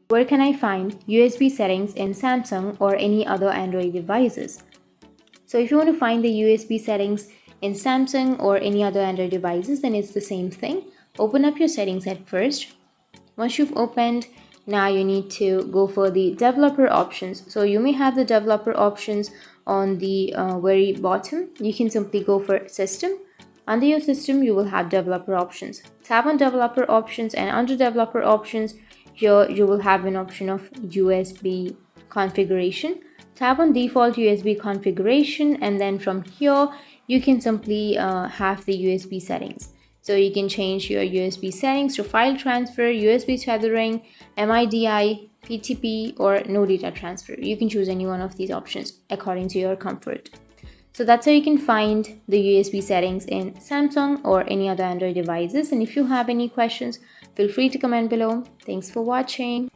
Where can I find USB settings in Samsung or any other Android devices? So if you want to find the USB settings in Samsung or any other Android devices, then it's the same thing. Open up your settings at first. Once you've opened, now you need to go for the developer options. So you may have the developer options on the very bottom. You can simply go for system. Under your system, you will have developer options. Tap on developer options, and under developer options, here you will have an option of USB configuration. Tap on default USB configuration, and then from here you can simply have the USB settings. So you can change your USB settings to file transfer, USB tethering, MIDI, PTP, or no data transfer. You can choose any one of these options according to your comfort. So that's how you can find the USB settings in Samsung or any other Android devices. And if you have any questions, feel free to comment below. Thanks for watching.